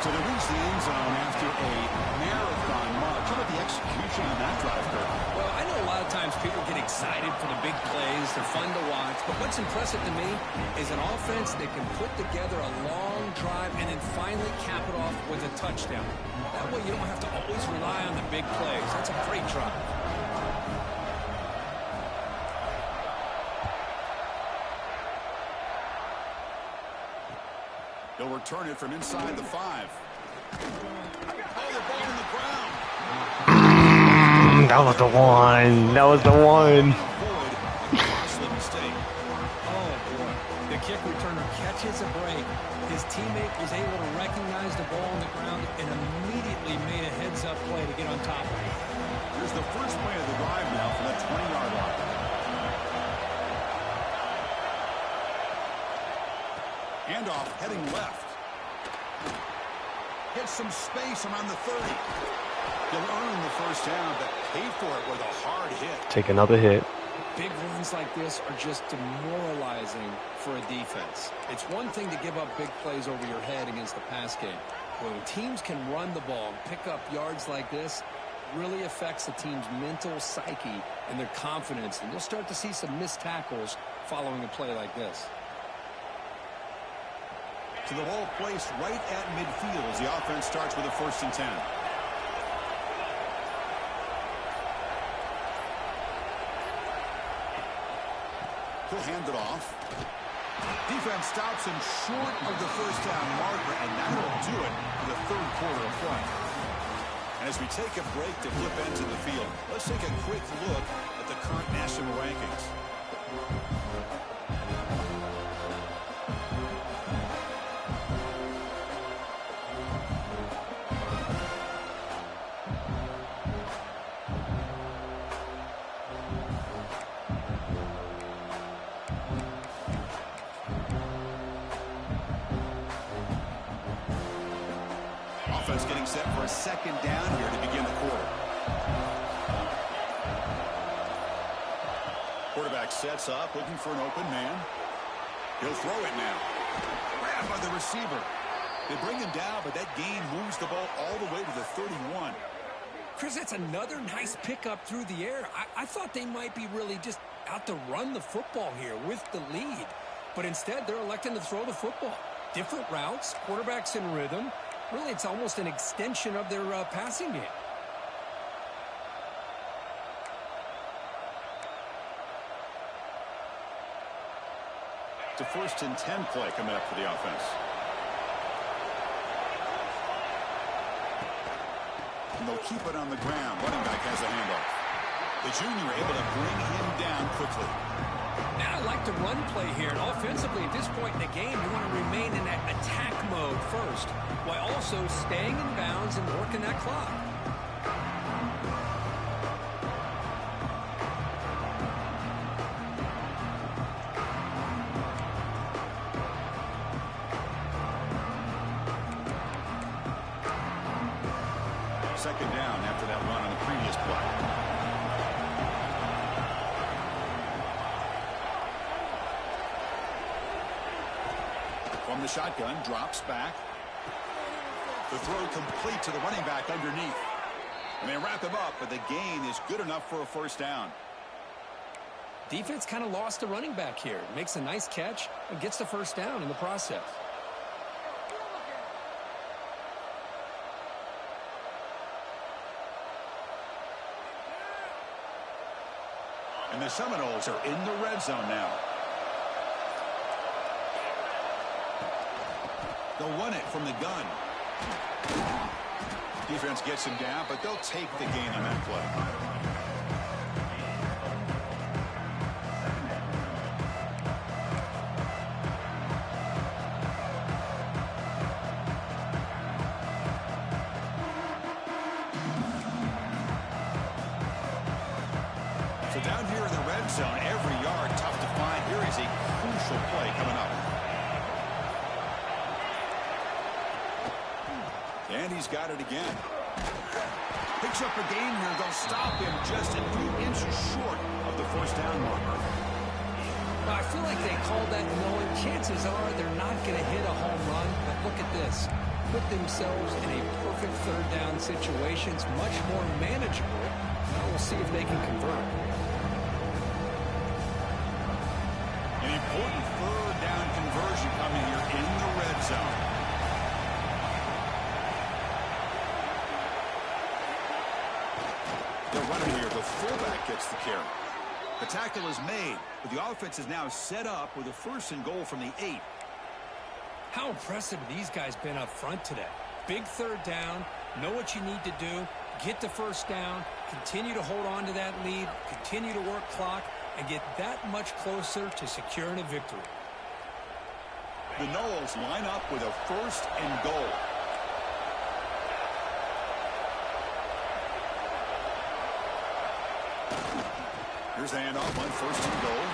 Speaker 2: So they reach the end zone after a marathon march. How about the execution on that drive, Kurt?
Speaker 3: Well, I know a lot of times people get excited for the big plays. They're fun to watch. But what's impressive to me is an offense that can put together a long drive and then finally cap it off with a touchdown. That way you don't have to always rely on the big big plays. That's a great drive.
Speaker 2: He'll return it from inside the 5. Oh, the ball in the ground.
Speaker 1: That was the one. That was the one.
Speaker 2: Costly mistake.
Speaker 3: Oh, boy. The kick returner catches a break. His teammate was able to recognize the ball on the ground and immediately made a heads-up play to get on top of it.
Speaker 2: Here's the first play of the drive now from the 20-yard line. Handoff heading left. Gets some space around the 30. He'll earn the first down, but pay for it with a hard hit.
Speaker 1: Take another hit.
Speaker 3: Big runs like this are just demoralizing for a defense. It's one thing to give up big plays over your head against the pass game. When teams can run the ball and pick up yards like this, it really affects the team's mental psyche and their confidence. And you'll start to see some missed tackles following a play like this.
Speaker 2: To the ball placed right at midfield as the offense starts with a 1st and 10. He'll hand it off. Defense stops him short of the first down marker, and that'll do it for the 3rd quarter of play. And as we take a break to flip ends in the field, let's take a quick look at the current national rankings. Offense getting set for a 2nd down here to begin the quarter. Quarterback sets up, looking for an open man. He'll throw it now. Grabbed by the receiver. They bring him down, but that gain moves the ball all the way to the 31.
Speaker 3: Chris, that's another nice pickup through the air. I thought they might be really just out to run the football here with the lead. But instead, they're electing to throw the football. Different routes, quarterbacks in rhythm. Really, it's almost an extension of their passing game.
Speaker 2: It's a 1st and 10 play coming up for the offense. And they'll keep it on the ground. Running back has a handoff. The junior able to bring him down quickly.
Speaker 3: Now I like the run play here. And offensively, at this point in the game, you want to remain in that attack mode first, while also staying in bounds and working that clock.
Speaker 2: Second down after that run on the previous play. From the shotgun, drops back. The throw complete to the running back underneath. And they wrap him up, but the gain is good enough for a 1st down.
Speaker 3: Defense kind of lost the running back here. Makes a nice catch and gets the 1st down in the process.
Speaker 2: And the Seminoles are in the red zone now. They'll run it from the gun. Defense gets him down, but they'll take the gain on that play. So down here in the red zone, every yard tough to find. Here is a crucial play coming up. And he's got it again. Picks up a gain here. They'll stop him just a few inches short of the 1st down marker.
Speaker 3: Well, I feel like they called that knowing chances are they're not going to hit a home run. But look at this. Put themselves in a perfect 3rd down situation. It's much more manageable. Now we'll see if they can convert.
Speaker 2: An important 3rd down conversion coming here in the red zone. They're running here. The fullback gets the carry. The tackle is made, but the offense is now set up with a 1st and goal from the 8.
Speaker 3: How impressive have these guys been up front today? Big 3rd down, know what you need to do, get the 1st down, continue to hold on to that lead, continue to work clock, and get that much closer to securing a victory.
Speaker 2: The Noles line up with a 1st and goal. Here's the handoff on 1st and goal.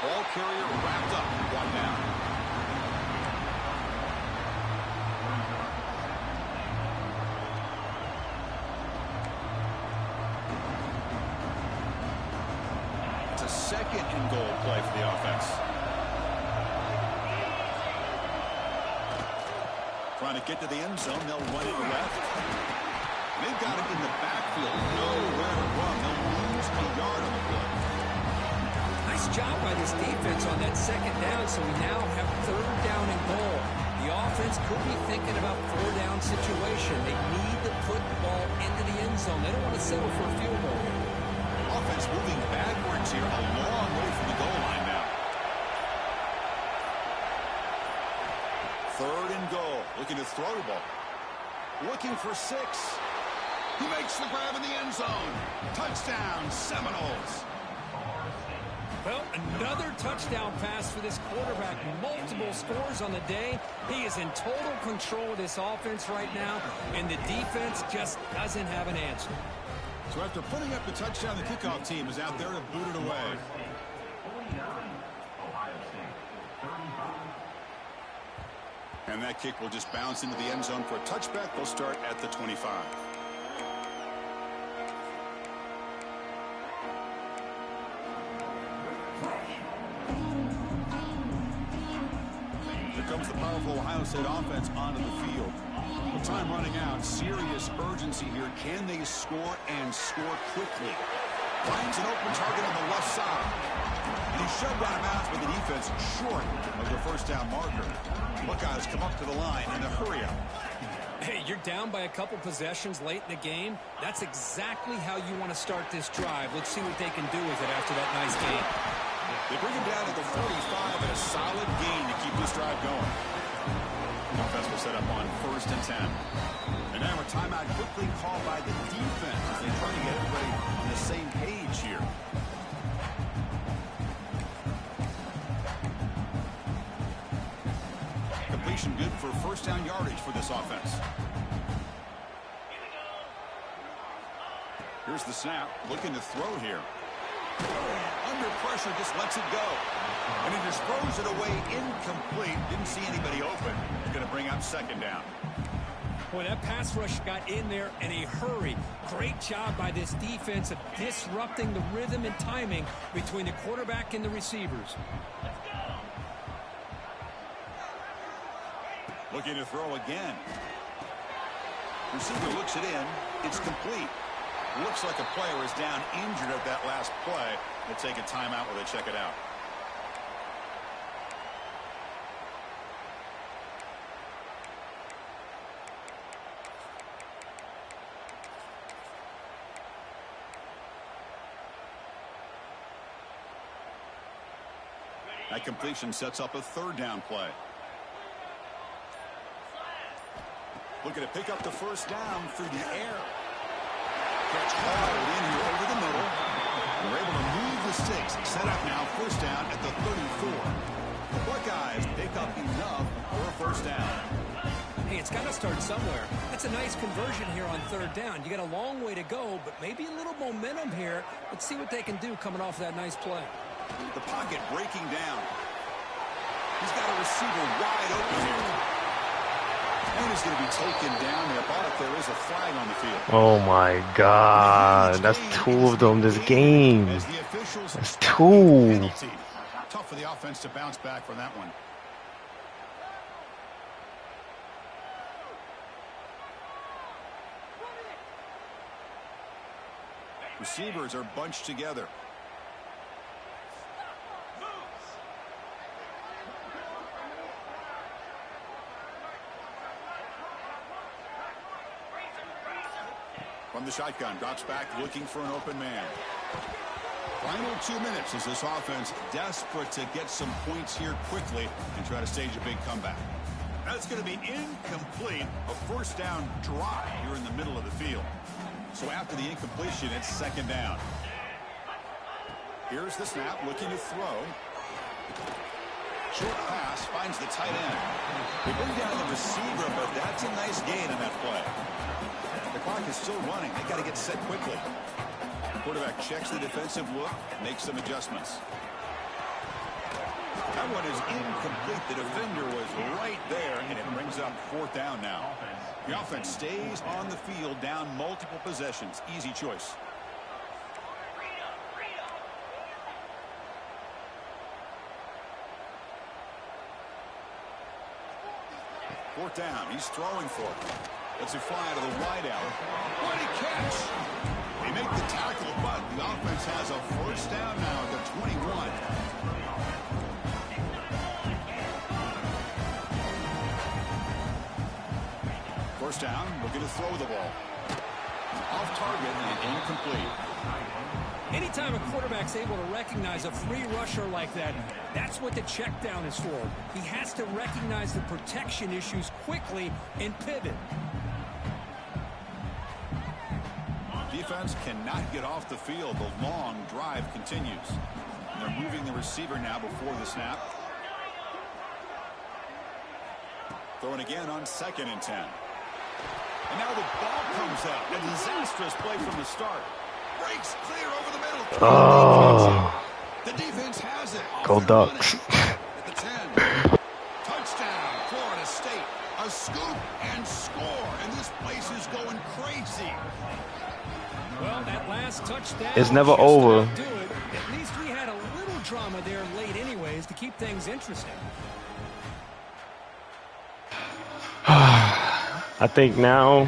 Speaker 2: Ball carrier wrapped up, 1 down. It's a 2nd and goal play for the offense. Trying to get to the end zone. They'll run it left. They've got it in the backfield. Nowhere to run. They'll lose a yard on the play.
Speaker 3: Nice job by this defense on that 2nd down, so we now have 3rd down and goal. The offense could be thinking about 4-down situation. They need to put the ball into the end zone. They don't want to settle for a field goal here.
Speaker 2: Offense moving backwards here, a long way from the goal line now. 3rd and goal. Looking to throw the ball. Looking for 6. He makes the grab in the end zone. Touchdown, Seminoles.
Speaker 3: Well, another touchdown pass for this quarterback. Multiple scores on the day. He is in total control of this offense right now, and the defense just doesn't have an answer.
Speaker 2: So after putting up the touchdown, the kickoff team is out there to boot it away.
Speaker 4: 49, Ohio State, 35.
Speaker 2: And that kick will just bounce into the end zone for a touchback. They'll start at the 25. Here comes the powerful Ohio State offense onto the field. With time running out, serious urgency here. Can they score and score quickly? Finds an open target on the left side. And he's shoved out of bounds by the defense short of the 1st down marker. Buckeyes come up to the line in a hurry up.
Speaker 3: Hey, you're down by a couple possessions late in the game. That's exactly how you want to start this drive. Let's see what they can do with it after that nice game.
Speaker 2: They bring him down to the 45 and a solid gain to keep this drive going. Offense will set up on 1st and 10. And now a timeout quickly called by the defense as they try to get everybody on the same page here. Completion good for 1st down yardage for this offense. Here's the snap, looking to throw here. Under pressure, just lets it go. And he just throws it away incomplete. Didn't see anybody open. Going to bring up 2nd down.
Speaker 3: Boy, that pass rush got in there in a hurry. Great job by this defense of disrupting the rhythm and timing between the quarterback and the receivers.
Speaker 2: Looking to throw again. Receiver looks it in. It's complete. Looks like a player is down injured at that last play. They'll take a timeout while they check it out. That completion sets up a 3rd down play. Looking to pick up the 1st down through the air. Catch hard in here over the middle. They're able to move the sticks. Set up now, 1st down at the 34. The Buckeyes pick up enough for a 1st down.
Speaker 3: Hey, it's got to start somewhere. That's a nice conversion here on 3rd down. You got a long way to go, but maybe a little momentum here. Let's see what they can do coming off that nice play.
Speaker 2: The pocket breaking down. He's got a receiver wide open here. And he's going to be taken down there, but there is a flag on the field.
Speaker 1: Oh my God, that's 2 of them this game. That's 2.
Speaker 2: Tough for the offense to bounce back from that one. Receivers are bunched together. From the shotgun, drops back looking for an open man. Final 2 minutes as this offense desperate to get some points here quickly and try to stage a big comeback. That's going to be incomplete. A first down drive here in the middle of the field. So after the incompletion, it's second down. Here's the snap, looking to throw. Short pass finds the tight end. They bring down the receiver, but that's a nice gain on that play. The clock is still running. They got to get set quickly. Quarterback checks the defensive look, makes some adjustments. That one is incomplete. The defender was right there, and it brings up fourth down now. The offense stays on the field, down multiple possessions. Easy choice. Fourth down. He's throwing for it. Lets it fly out of the wideout. What a catch! They make the tackle, but the offense has a first down now at the 21. First down, looking to throw the ball. Off target and incomplete.
Speaker 3: Anytime a quarterback's able to recognize a free rusher like that, that's what the check down is for. He has to recognize the protection issues quickly and pivot.
Speaker 2: Defense cannot get off the field. The long drive continues. And they're moving the receiver now before the snap. Throwing again on 2nd and 10. And now the ball comes out. A disastrous play from the start. Breaks clear over the middle.
Speaker 1: Oh.
Speaker 2: The defense has it.
Speaker 1: Go Ducks.
Speaker 2: At the 10. Touchdown, Florida State. A scoop and score. And this place is going crazy.
Speaker 3: Well, that last touchdown.
Speaker 1: It's never over.
Speaker 3: Do it. At least we had a little drama there late anyways to keep things interesting.
Speaker 1: I think now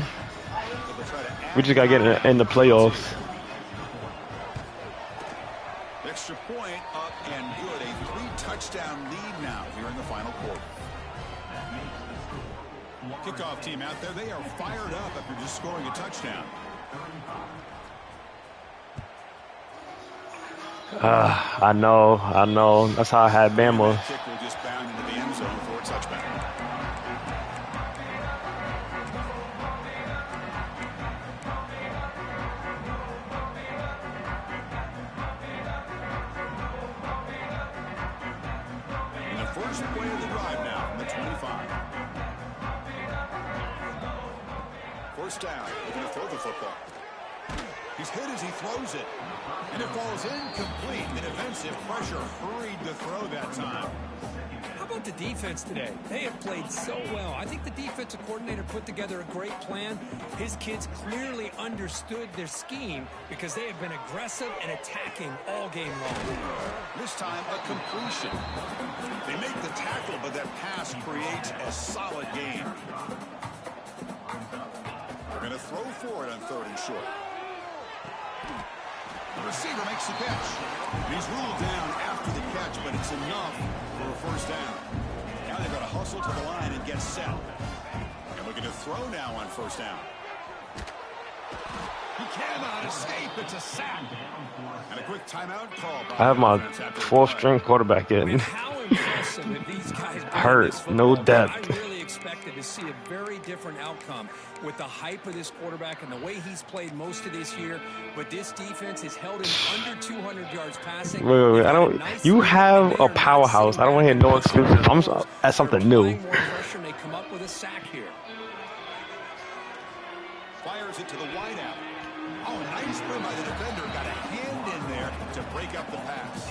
Speaker 1: we just got to get in the playoffs.
Speaker 2: Extra point up and good. A 3-touchdown lead now here in the final quarter. Kickoff team out there. They are fired up after just scoring a touchdown.
Speaker 1: I know. That's how I had Bama.
Speaker 2: Kicker just bound into the end zone for a touchback. And the first play of the drive now from the 25. First down. They're going to throw the football. He's hit as he throws it. And it falls incomplete. The defensive pressure hurried the throw that time.
Speaker 3: How about the defense today? They have played so well. I think the defensive coordinator put together a great plan. His kids clearly understood their scheme because they have been aggressive and attacking all game long.
Speaker 2: This time, a completion. They make the tackle, but that pass creates a solid gain. They're going to throw for it on 3rd and short. The receiver makes the catch. He's ruled down after the catch, but it's enough for a first down. Now they've got to hustle to the line and get set. And looking to throw now on first down. He cannot escape. It's a sack. And a quick timeout call.
Speaker 1: I have my 4th-string quarterback in.
Speaker 3: How impressive have these guys been?
Speaker 1: Hurt, no depth.
Speaker 3: I really expected to see a very different outcome with the hype of this quarterback and the way he's played most of this year. But this defense has held him under 200 yards passing.
Speaker 1: Wait. I don't. You have a powerhouse. I don't want to hear no excuses. I'm at something new.
Speaker 3: More pressure, and they come up with a sack here.
Speaker 2: Fires it to the wideout. Oh, nice play by the defender. Got a hand in there to break up the pass.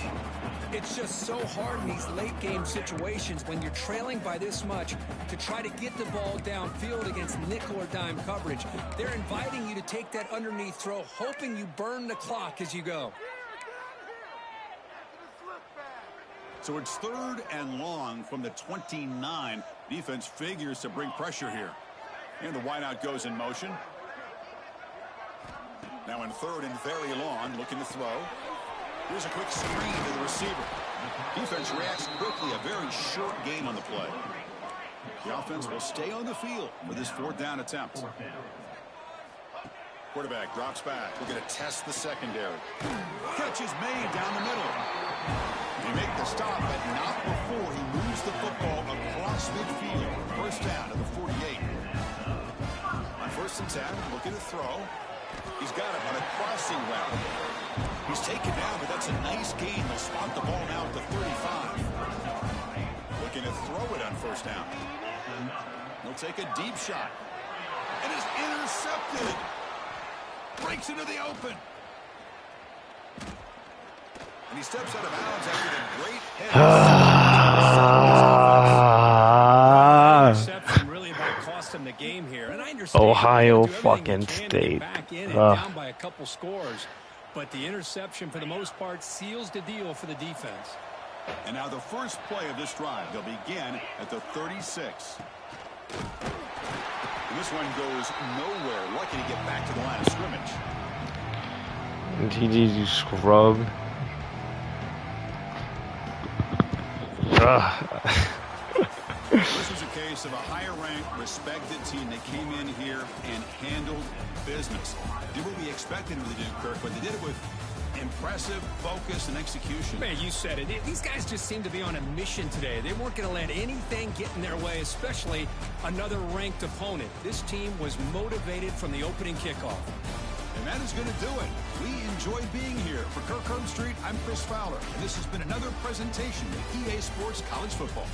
Speaker 3: It's just so hard in these late game situations when you're trailing by this much to try to get the ball downfield against nickel or dime coverage. They're inviting you to take that underneath throw, hoping you burn the clock as you go.
Speaker 2: So it's 3rd and long from the 29. Defense figures to bring pressure here. And the wideout goes in motion. Now in 3rd and very long, looking to throw. Here's a quick screen to the receiver. Defense reacts quickly. A very short game on the play. The offense will stay on the field for this 4th down attempt. Quarterback drops back. We're going to test the secondary. Catch is made down the middle. They make the stop, but not before he moves the football across midfield. First down to the 48. On 1st and 10, looking to throw. He's got him on a crossing route. He's taken down, but that's a nice gain. They'll spot the ball now at the 35. Looking to throw it on 1st down. He'll take a deep shot. And is intercepted. Breaks into the open. And he steps out of bounds after the great head.
Speaker 3: Interception really about cost him the game here. And I understand
Speaker 1: Ohio
Speaker 3: do everything
Speaker 1: fucking
Speaker 3: they can to get
Speaker 1: State.
Speaker 3: back in and down by a couple scores. But the interception, for the most part, seals the deal for the defense.
Speaker 2: And now the first play of this drive. They'll begin at the 36. And this one goes nowhere. Lucky to get back to the line of scrimmage.
Speaker 1: TG, you scrub.
Speaker 2: This was a case of a higher-ranked, respected team that came in here and handled business. Did what we expected them to do, Kirk, but they did it with impressive focus and execution.
Speaker 3: Man, you said it. These guys just seem to be on a mission today. They weren't going to let anything get in their way, especially another ranked opponent. This team was motivated from the opening kickoff.
Speaker 2: And that is going to do it. We enjoyed being here. For Kirk Herbstreit, I'm Chris Fowler, and this has been another presentation of EA Sports College Football.